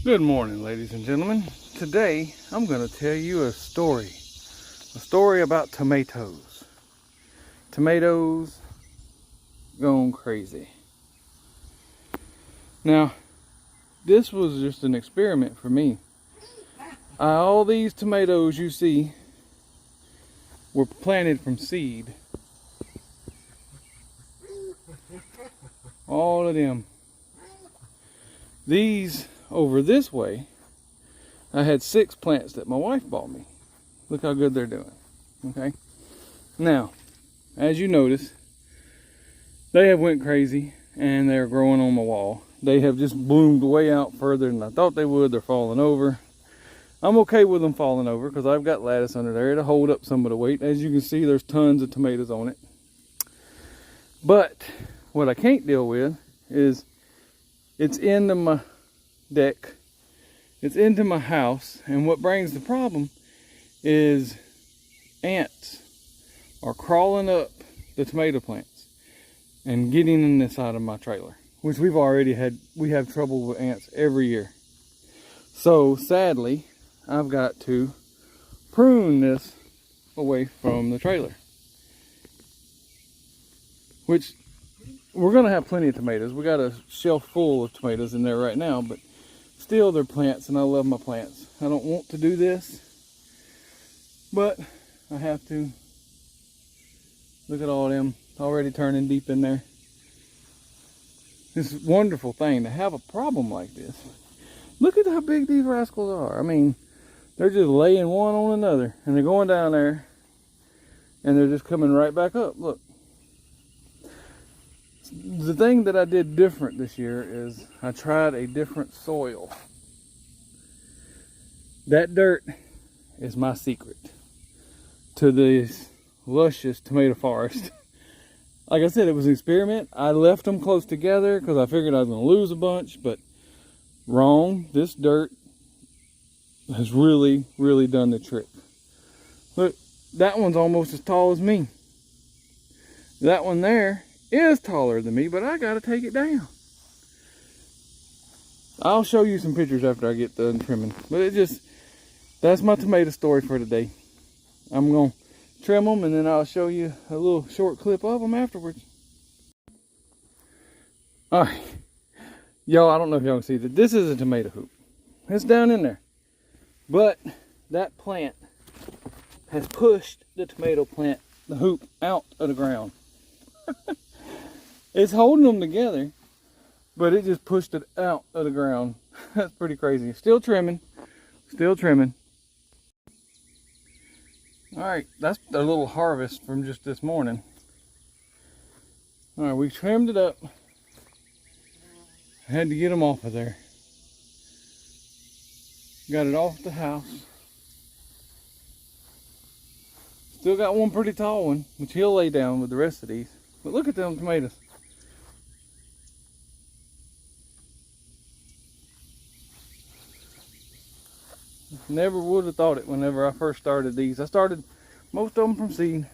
Good morning, ladies and gentlemen. Today I'm going to tell you a story about tomatoes. Tomatoes going crazy. Now, this was just an experiment for me. All these tomatoes you see were planted from seed. All of them. These over this way, I had 6 plants that my wife bought me. Look how good they're doing. Okay. Now, as you notice, they have went crazy and they're growing on my wall. They have just bloomed way out further than I thought they would. They're falling over. I'm okay with them falling over because I've got lattice under there to hold up some of the weight. As you can see, there's tons of tomatoes on it. But what I can't deal with is it's into my deck, it's into my house, and what brings the problem is ants are crawling up the tomato plants and getting in the side of my trailer, which we have trouble with ants every year. So sadly, I've got to prune this away from the trailer, which we're going to have plenty of tomatoes. We got a shelf full of tomatoes in there right now, but still they're plants and I love my plants. I don't want to do this, but I have to. Look at all of them already turning deep in there. It's a wonderful thing to have a problem like this. Look at how big these rascals are. I mean, they're just laying one on another and they're going down there and they're just coming right back up. Look. The thing that I did different this year is I tried a different soil. That dirt is my secret to this luscious tomato forest. Like I said, it was an experiment. I left them close together because I figured I was going to lose a bunch, but wrong. This dirt has really, really done the trick. Look, that one's almost as tall as me. That one there is taller than me, but I gotta take it down. I'll show you some pictures after I get done trimming, but that's my tomato story for today. I'm gonna trim them and then I'll show you a little short clip of them afterwards. All right, y'all, I don't know if y'all can see that this is a tomato hoop. It's down in there, but that plant has pushed the tomato plant, the hoop, out of the ground. It's holding them together, but it just pushed it out of the ground. That's pretty crazy. Still trimming, still trimming. All right, that's a little harvest from just this morning. All right, we trimmed it up. I had to get them off of there. Got it off the house. Still got one pretty tall one, which he'll lay down with the rest of these. But look at them tomatoes. Never would have thought it whenever I first started these. I started most of them from seed,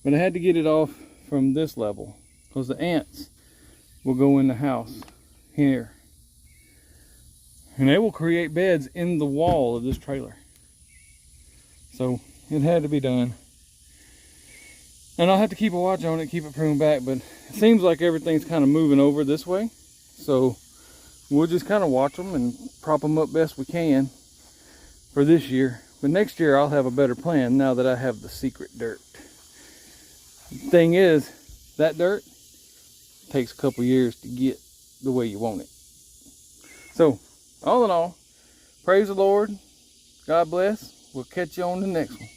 but I had to get it off from this level because the ants will go in the house here and they will create beds in the wall of this trailer. So it had to be done. And I'll have to keep a watch on it, keep it pruned back, but it seems like everything's kind of moving over this way. So we'll just kind of watch them and prop them up best we can for this year. But next year I'll have a better plan now that I have the secret dirt. The thing is, that dirt takes a couple years to get the way you want it. So, all in all, praise the Lord. God bless. We'll catch you on the next one.